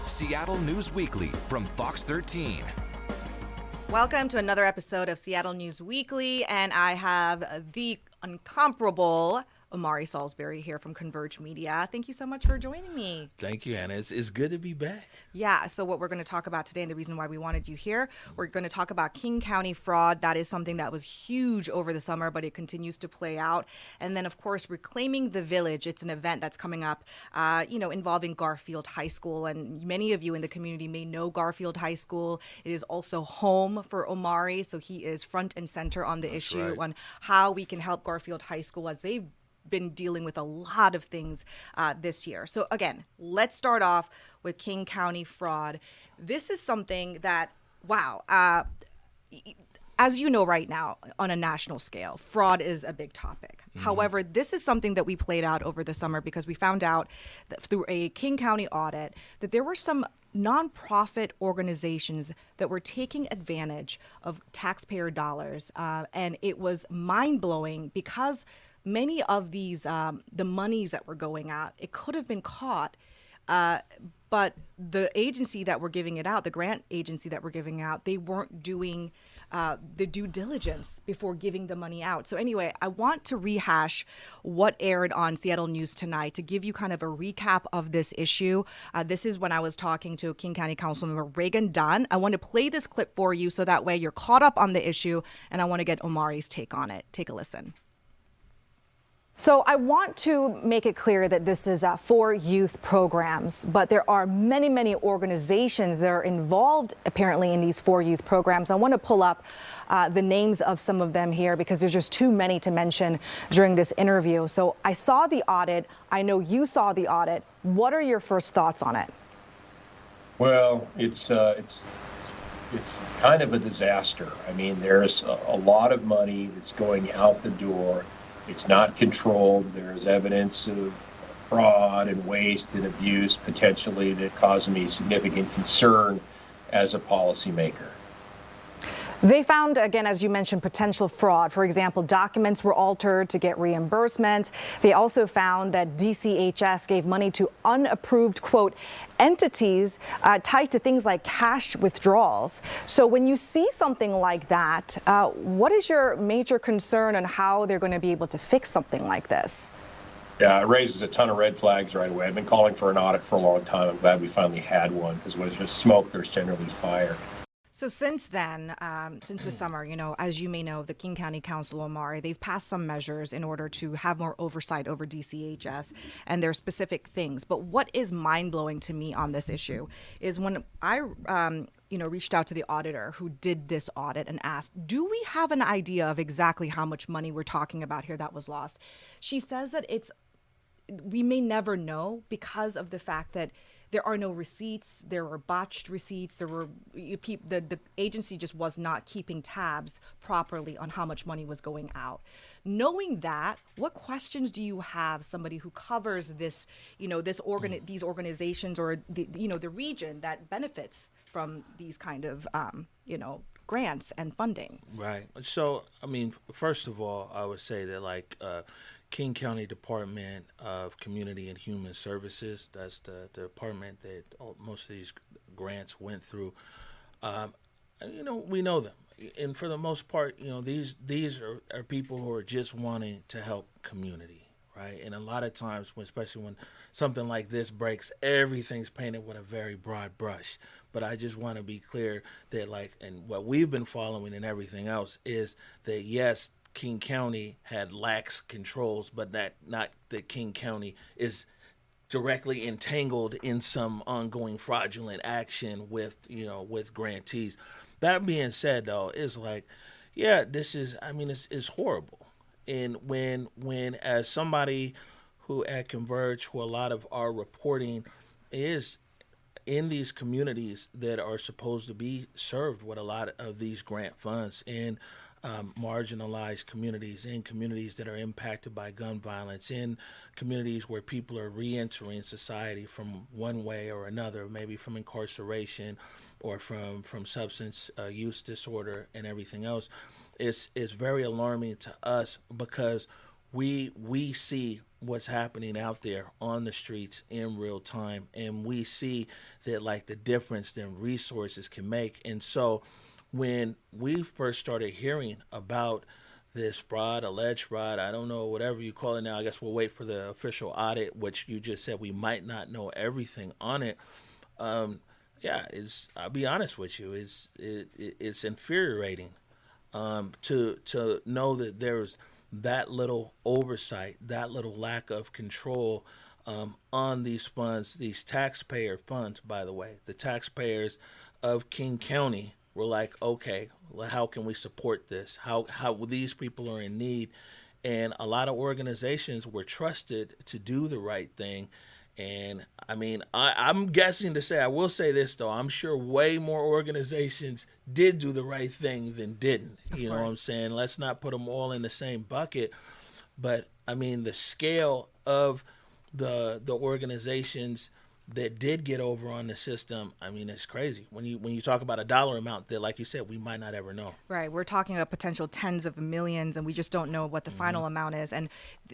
Seattle News Weekly from Fox 13. Welcome to another episode of Seattle News Weekly, and I have the incomparable Omari Salisbury here from Converge Media. Thank you so much for joining me. Thank you, Hannah. It's good to be back. Yeah, so what we're going to talk about today, and the reason why we wanted you here, we're going to talk about King County fraud. That is something that was huge over the summer, but it continues to play out. And then, of course, Reclaiming the Village. It's an event that's coming up, involving Garfield High School. And many of you in the community may know Garfield High School. It is also home for Omari, so he is front and center on the issue on how we can help Garfield High School as they've been dealing with a lot of things this year. So again, let's start off with King County fraud. This is something that, as you know right now, on a national scale, fraud is a big topic. Mm-hmm. However, this is something that we played out over the summer because we found out that through a King County audit that there were some nonprofit organizations that were taking advantage of taxpayer dollars. And it was mind-blowing because many of these, the monies that were going out, it could have been caught, but the agency that were giving it out, the grant agency that were giving out, they weren't doing the due diligence before giving the money out. So anyway, I want to rehash what aired on Seattle News tonight to give you kind of a recap of this issue. This is when I was talking to King County Councilmember Reagan Dunn. I want to play this clip for you so that way you're caught up on the issue, and I want to get Omari's take on it. Take a listen. So I want to make it clear that this is for youth programs, but there are many, many organizations that are involved apparently in these for youth programs. I want to pull up the names of some of them here because there's just too many to mention during this interview. So I saw the audit. I know you saw the audit. What are your first thoughts on it? Well, it's kind of a disaster. I mean, there's a lot of money that's going out the door. It's not controlled. There's evidence of fraud and waste and abuse potentially that cause me significant concern as a policymaker. They found, again, as you mentioned, potential fraud. For example, documents were altered to get reimbursement. They also found that DCHS gave money to unapproved, quote, entities tied to things like cash withdrawals. So when you see something like that, what is your major concern on how they're going to be able to fix something like this? Yeah, it raises a ton of red flags right away. I've been calling for an audit for a long time. I'm glad we finally had one because when there's just smoke, there's generally fire. So since then, since the summer, as you may know, the King County Council, Omari, they've passed some measures in order to have more oversight over DCHS and their specific things. But what is mind-blowing to me on this issue is when I, reached out to the auditor who did this audit and asked, do we have an idea of exactly how much money we're talking about here that was lost? She says that we may never know because of the fact that there are no receipts. There were botched receipts. The agency just was not keeping tabs properly on how much money was going out. Knowing that, what questions do you have somebody who covers this, these organizations or the region that benefits from these kind of, grants and funding? Right. So, first of all, I would say that King County Department of Community and Human Services, that's the department that most of these grants went through. We know them. And for the most part, these are people who are just wanting to help community, right? And a lot of times, especially when something like this breaks, everything's painted with a very broad brush. But I just want to be clear that and what we've been following and everything else is that, yes, King County had lax controls, but not that King County is directly entangled in some ongoing fraudulent action with grantees. That being said, though, it's it's horrible. And when as somebody who at Converge, who a lot of our reporting is in these communities that are supposed to be served with a lot of these grant funds and marginalized communities, in communities that are impacted by gun violence, in communities where people are reentering society from one way or another, maybe from incarceration or from substance use disorder and everything else. It's very alarming to us because we see what's happening out there on the streets in real time, and we see that like the difference that resources can make. And so when we first started hearing about this fraud, alleged fraud, I don't know, whatever you call it now, I guess we'll wait for the official audit, which you just said we might not know everything on it. I'll be honest with you, it's infuriating to know that there's that little oversight, that little lack of control on these funds, these taxpayer funds, by the way. The taxpayers of King County were like, okay, well, how can we support this? How these people are in need? And a lot of organizations were trusted to do the right thing. And I mean, I'm guessing to say, I will say this though, I'm sure way more organizations did do the right thing than didn't. You know what I'm saying? Let's not put them all in the same bucket. But I mean, the scale of the organizations that did get over on the system, I mean, it's crazy. When you talk about a dollar amount that, like you said, we might not ever know. Right. We're talking about potential tens of millions, and we just don't know what the final amount is. And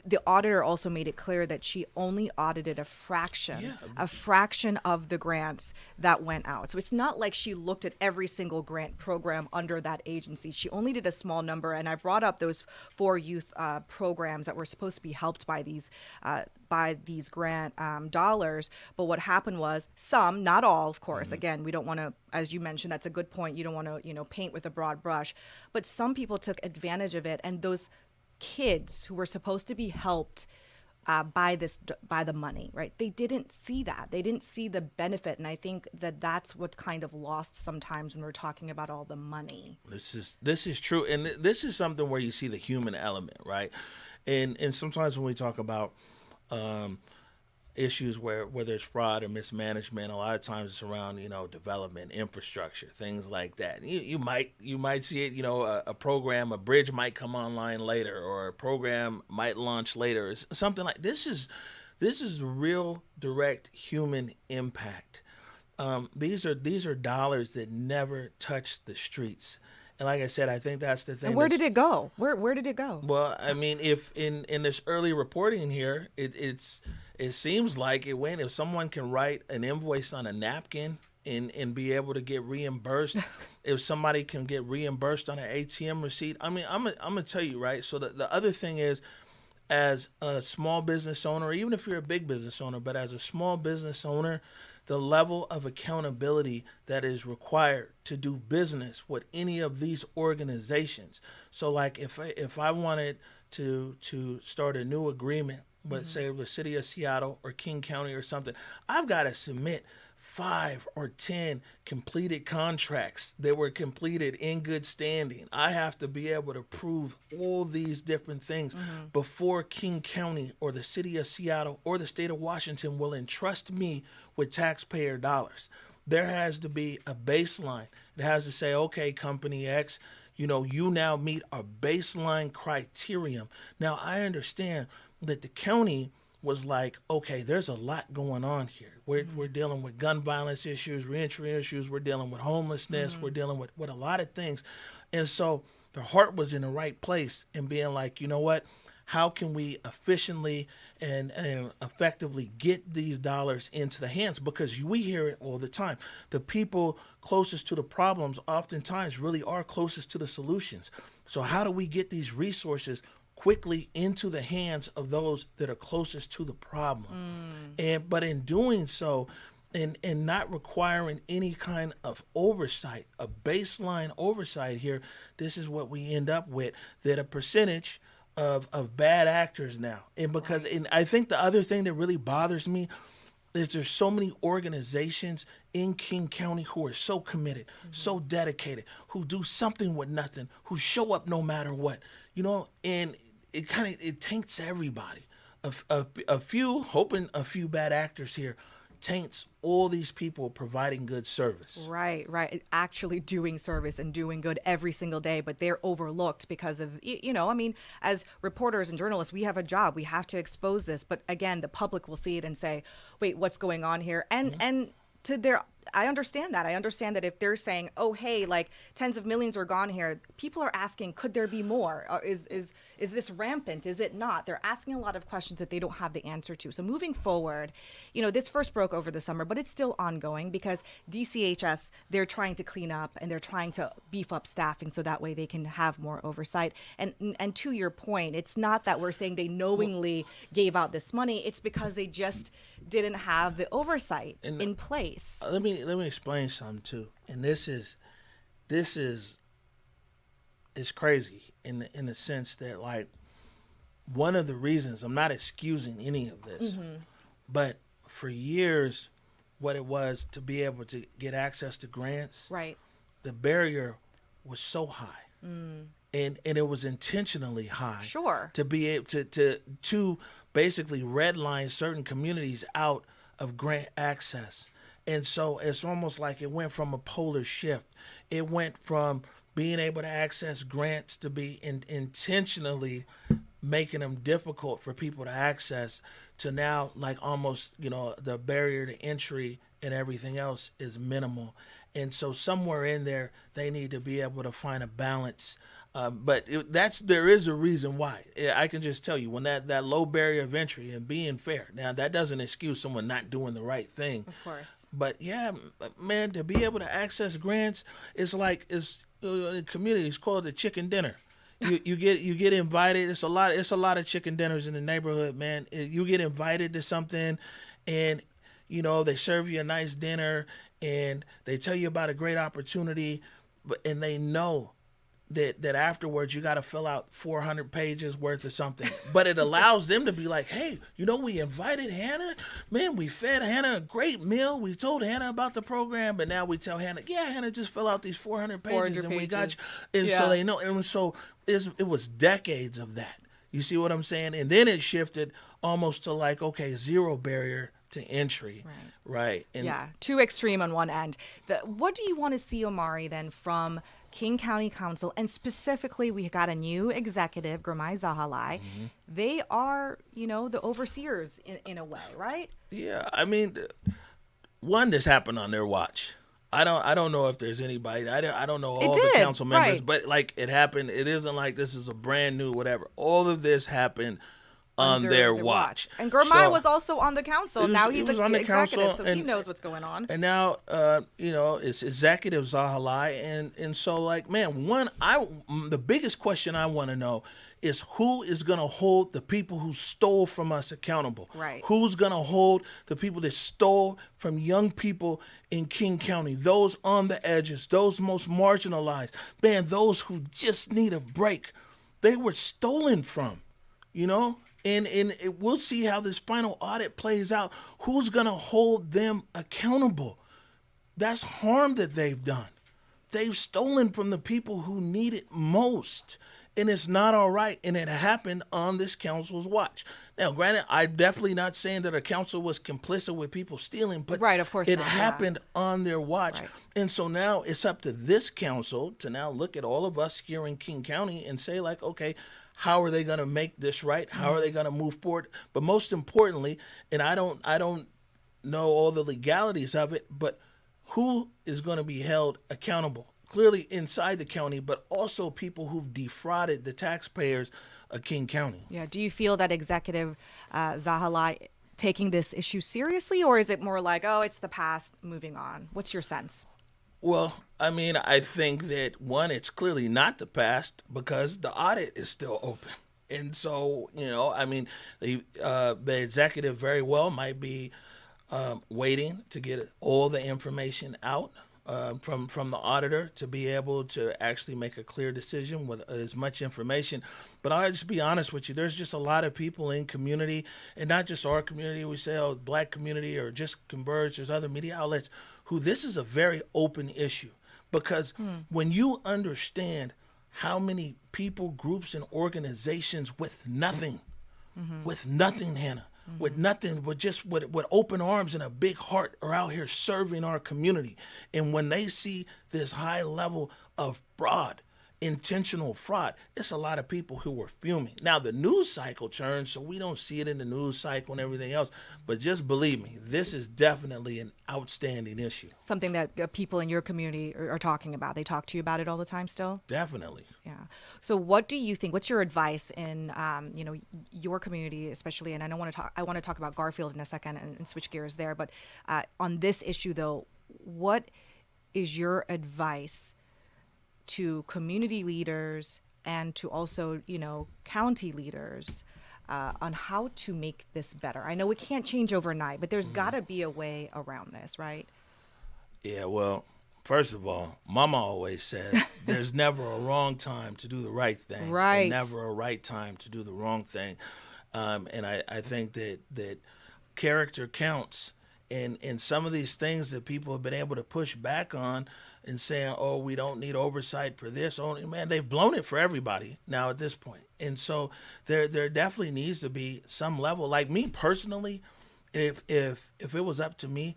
the auditor also made it clear that she only audited a fraction of the grants that went out. So it's not like she looked at every single grant program under that agency. She only did a small number. And I brought up those 4 youth programs that were supposed to be helped by these grant dollars. But what happened was some, not all, of course. Again, we don't want to, as you mentioned, that's a good point. You don't want to, paint with a broad brush. But some people took advantage of it, and those kids who were supposed to be helped by the money, right? They didn't see that. They didn't see the benefit, and I think that that's what's kind of lost sometimes when we're talking about all the money. This is true, and this is something where you see the human element, right? And sometimes when we talk about issues where there's fraud or mismanagement, a lot of times it's around development, infrastructure, things like that. You might see it, a program, a bridge might come online later, or a program might launch later. It's something like this is real direct human impact. These are dollars that never touch the streets. And like I said, I think that's the thing. And where did it go? Where did it go? Well, I mean, if in this early reporting here, it seems like it went. If someone can write an invoice on a napkin and be able to get reimbursed, if somebody can get reimbursed on an ATM receipt, I mean, I'm gonna tell you, right? So the other thing is, as a small business owner, or even if you're a big business owner, but as a small business owner, the level of accountability that is required to do business with any of these organizations. So like if I wanted to start a new agreement with say the city of Seattle or King County or something, I've got to submit 5 or 10 completed contracts that were completed in good standing. I have to be able to prove all these different things before King County or the city of Seattle or the state of Washington will entrust me with taxpayer dollars. There has to be a baseline. It has to say, okay, company X, you now meet a baseline criterion. Now, I understand that the county was like, okay, there's a lot going on here. We're dealing with gun violence issues, reentry issues. We're dealing with homelessness. We're dealing with a lot of things. And so their heart was in the right place and being like, you know what? How can we efficiently and effectively get these dollars into the hands? Because we hear it all the time. The people closest to the problems oftentimes really are closest to the solutions. So how do we get these resources quickly into the hands of those that are closest to the problem? But in doing so, and not requiring any kind of oversight, a baseline oversight here, this is what we end up with, that a percentage of bad actors now. And I think the other thing that really bothers me is there's so many organizations in King County who are so committed, so dedicated, who do something with nothing, who show up no matter what, and it taints everybody. A few bad actors here taints all these people providing good service. Right. Actually doing service and doing good every single day, but they're overlooked because of, as reporters and journalists, we have a job. We have to expose this. But again, the public will see it and say, wait, what's going on here? And I understand that. I understand that if they're saying, oh, hey, like tens of millions are gone here, people are asking, could there be more? Is Is this rampant? Is it not? They're asking a lot of questions that they don't have the answer to. So moving forward, this first broke over the summer, but it's still ongoing because DCHS, they're trying to clean up and they're trying to beef up staffing so that way they can have more oversight. And to your point, it's not that we're saying they knowingly gave out this money. It's because they just didn't have the oversight in place. Let me explain something too. And this is it's crazy in the sense that, like, one of the reasons, I'm not excusing any of this, but for years, what it was to be able to get access to grants, right, the barrier was so high. And it was intentionally high. Sure. To be able to basically redline certain communities out of grant access. And so it's almost like it went from a polar shift. It went from being able to access grants to be intentionally making them difficult for people to access, to now, like, almost, the barrier to entry and everything else is minimal. And so somewhere in there, they need to be able to find a balance. But there is a reason why. I can just tell you, when that low barrier of entry and being fair. Now, that doesn't excuse someone not doing the right thing. Of course. But yeah, man, to be able to access grants, it's like, in community, it's called the chicken dinner. You get invited. It's a lot of chicken dinners in the neighborhood, man. You get invited to something, and they serve you a nice dinner, and they tell you about a great opportunity, and they know that afterwards you got to fill out 400 pages worth of something. But it allows them to be like, hey, we invited Hana. Man, we fed Hana a great meal. We told Hana about the program, but now we tell Hana, yeah, Hana, just fill out these 400 pages, and we got you. And so they know. And so it was decades of that. You see what I'm saying? And then it shifted almost to like, okay, zero barrier to entry. Right. And too extreme on one end. What do you want to see, Omari, then, from King County Council? And specifically, we got a new executive, Gramai Zahalai. They are, the overseers in a way, right? Yeah, I mean, one, this happened on their watch. I don't know if there's anybody. I don't know all the council members, but like, it happened. It isn't like this is a brand new whatever. All of this happened on their watch. And Gramai was also on the council. Now he's on the executive, council, so he knows what's going on. And now, it's executive Zahalai. And so, like, man, the biggest question I want to know is who is going to hold the people who stole from us accountable? Right. Who's going to hold the people that stole from young people in King County, those on the edges, those most marginalized, man, those who just need a break. They were stolen from, And we'll see how this final audit plays out. Who's going to hold them accountable? That's harm that they've done. They've stolen from the people who need it most. And it's not all right. And it happened on this council's watch. Now, granted, I'm definitely not saying that a council was complicit with people stealing, but right, of course it not, happened on their watch. Right. And so now it's up to this council to now look at all of us here in King County and say, like, okay, how are they going to make this right? How are they going to move forward? But most importantly, and I don't know all the legalities of it, but who is going to be held accountable? Clearly inside the county, but also people who've defrauded the taxpayers of King County. Yeah. Do you feel that Executive Zahalai taking this issue seriously, or is it more like, oh, it's the past, moving on? What's your sense? Well, I mean, I think that, one, it's clearly not the past because the audit is still open. And so, I mean, the executive very well might be waiting to get all the information out from the auditor to be able to actually make a clear decision with as much information. But I'll just be honest with you, there's just a lot of people in community, and not just our community, we say, oh, black community or just Converge, there's other media outlets, who this is a very open issue. Because when you understand how many people, groups, and organizations with nothing, Hannah, with nothing, with open arms and a big heart are out here serving our community. And when they see this high level of fraud intentional fraud, it's a lot of people who were fuming. Now the news cycle turns, so we don't see it in the news cycle and everything else. But just believe me, this is definitely an outstanding issue. Something that people in your community are talking about. They talk to you about it all the time still? Definitely. Yeah. So what do you think? What's your advice in your community, especially? And I want to talk about Garfield in a second and switch gears there. But on this issue, though, what is your advice to community leaders and to also, county leaders on how to make this better? I know it can't change overnight, but there's got to be a way around this, right? Yeah, well, first of all, Mama always says there's never a wrong time to do the right thing. Right. And never a right time to do the wrong thing. And I think that character counts. And some of these things that people have been able to push back on and saying, oh, we don't need oversight for this. Oh, man, they've blown it for everybody now at this point. And so there definitely needs to be some level. Like me personally, if it was up to me,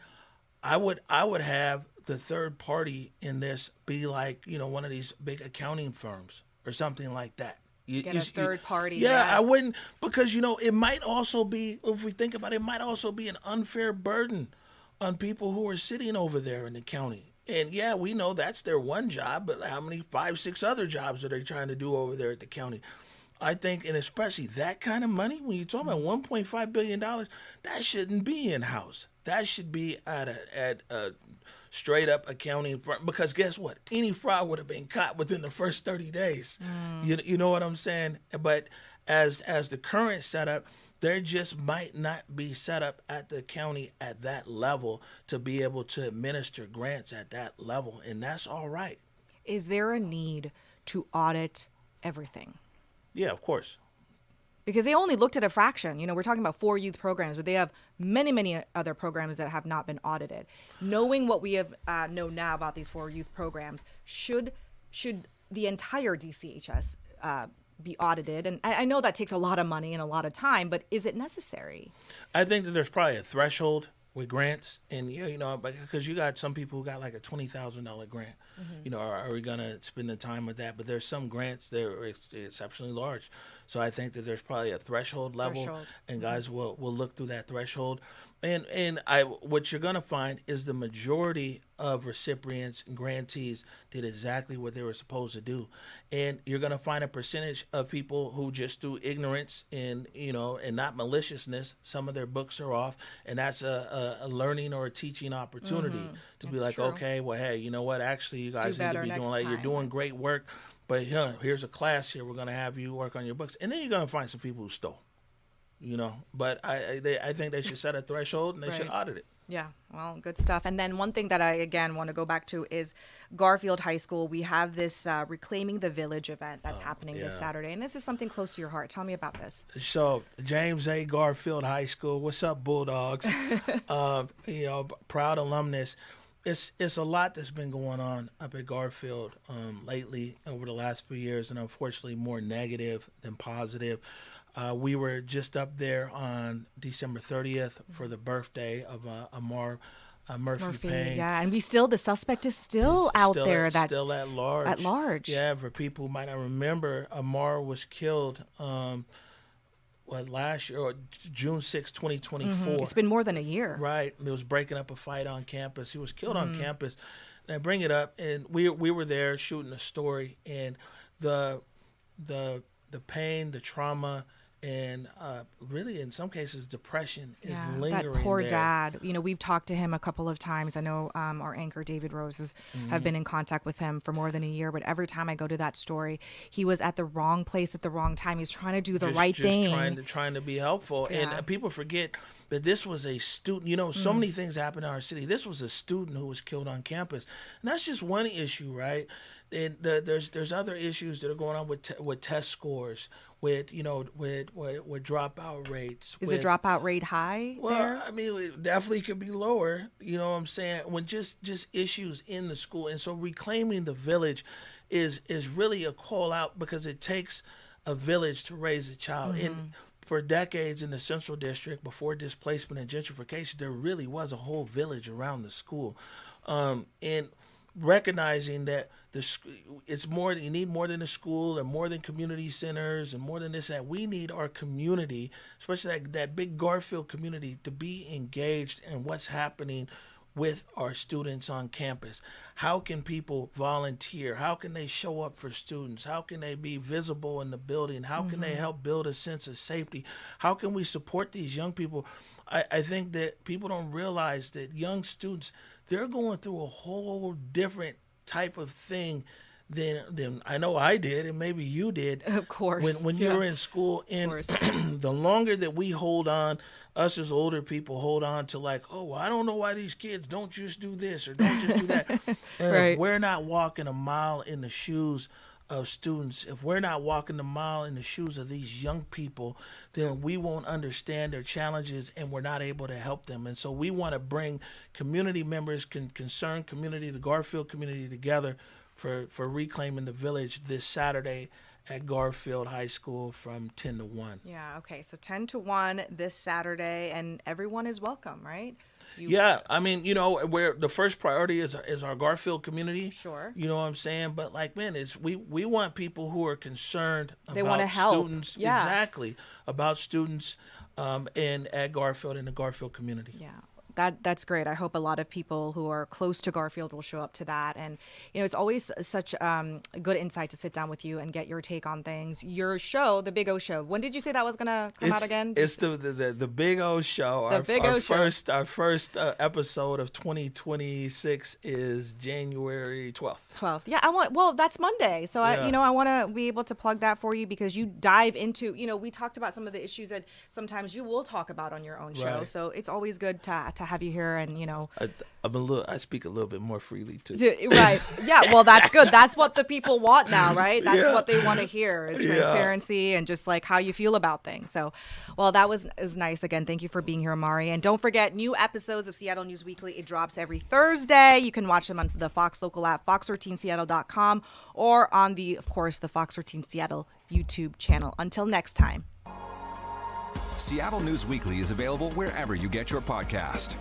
I would have the third party in this be like, one of these big accounting firms or something like that. Get a third party. Yeah, yes. I wouldn't, because, it might also be, if we think about it, it might also be an unfair burden on people who are sitting over there in the county. And yeah, we know that's their one job, but how many 5, 6 other jobs are they trying to do over there at the county? I think, and especially that kind of money, when you're talking about $1.5 billion, that shouldn't be in-house. That should be at a straight up accounting firm, because guess what? Any fraud would have been caught within the first 30 days. You know what I'm saying? But as the current setup, there just might not be set up at the county at that level to be able to administer grants at that level, and that's all right. Is there a need to audit everything? Yeah, of course. Because they only looked at a fraction. We're talking about 4 youth programs, but they have many, many other programs that have not been audited. Knowing what we have know now about these 4 youth programs, should the entire DCHS be audited? And I know that takes a lot of money and a lot of time, but is it necessary? I think that there's probably a threshold with grants, and because you got some people who got like a $20,000 grant. Are we gonna spend the time with that? But there's some grants that are exceptionally large, so I think that there's probably a threshold level, and guys will look through that threshold. And what you're gonna find is the majority of recipients and grantees did exactly what they were supposed to do, and you're gonna find a percentage of people who just through ignorance and and not maliciousness, some of their books are off, and that's a learning or a teaching opportunity to be like, true. Okay, well, hey, you know what? Actually, you guys need to be doing time. You're doing great work, but here's a class here. We're gonna have you work on your books, and then you're gonna find some people who stole. But I think they should set a threshold and they should audit it. Yeah, well, good stuff. And then one thing that I, again, want to go back to is Garfield High School. We have this Reclaiming the Village event that's happening this Saturday. And this is something close to your heart. Tell me about this. So, James A. Garfield High School. What's up, Bulldogs? Proud alumnus. It's a lot that's been going on up at Garfield lately over the last few years, and unfortunately more negative than positive. We were just up there on December 30th for the birthday of Omari Murphy Payne. Yeah, and the suspect is still out there. Still at large. At large. Yeah, for people who might not remember, Omari was killed last year, or June 6, 2024. It's been more than a year. Right. It was breaking up a fight on campus. He was killed on campus. And I bring it up, and we were there shooting a story, and the pain, the trauma, and really in some cases depression is lingering. That poor there. dad. We've talked to him a couple of times. I know our anchor David Rose have been in contact with him for more than a year, but every time I go to that story, he was at the wrong place at the wrong time. He was trying to do the right thing. Trying to be helpful. Yeah. And people forget that this was a student. So many things happen in our city. This was a student who was killed on campus. And that's just one issue, right? And there's other issues that are going on with test scores, with dropout rates. Is the dropout rate high? Well, there? I mean, it definitely could be lower. You know what I'm saying? When just issues in the school, and so reclaiming the village is really a call out, because it takes a village to raise a child. And for decades in the Central District, before displacement and gentrification, there really was a whole village around the school, and recognizing that it's more. You need more than a school and more than community centers and more than this and that. We need our community, especially that big Garfield community, to be engaged in what's happening with our students on campus. How can people volunteer? How can they show up for students? How can they be visible in the building? How can they help build a sense of safety? How can we support these young people? I think that people don't realize that young students, they're going through a whole different type of thing than I know I did, and maybe you did. Of course. When you were in school, and the longer that we hold on, us as older people hold on to like, oh, well, I don't know why these kids don't just do this or don't just do that. And Right. if we're not walking a mile in the shoes of students, if we're not walking the mile in the shoes of these young people, then we won't understand their challenges and we're not able to help them. And so we want to bring community members, concerned community, the Garfield community together for Reclaiming the Village this Saturday at Garfield High School from 10 to 1. Yeah, okay. So 10 to 1 this Saturday, and everyone is welcome, right? Yeah, I mean, where the first priority is our Garfield community. Sure. You know what I'm saying? But like, man, we want people who are concerned They about wanna help. students. Yeah. Exactly. About students at Garfield and the Garfield community. Yeah. That's great. I hope a lot of people who are close to Garfield will show up to that. And, it's always such good insight to sit down with you and get your take on things. Your show, The Big O Show, when did you say that was going to come out again? It's the Big O Show. Our first episode of 2026 is January 12th. Yeah, that's Monday. So Yeah. I want to be able to plug that for you because you dive into, we talked about some of the issues that sometimes you will talk about on your own show. Right. So it's always good to have you here and, I speak a little bit more freely too. Right. Yeah. Well, that's good. That's what the people want now, right? That's Yeah. what they want to hear is transparency and just like how you feel about things. So, well, it was nice. Again, thank you for being here, Omari. And don't forget, new episodes of Seattle News Weekly. It drops every Thursday. You can watch them on the Fox local app, fox13seattle.com, or on the Fox 13 Seattle YouTube channel. Until next time. Seattle News Weekly is available wherever you get your podcast.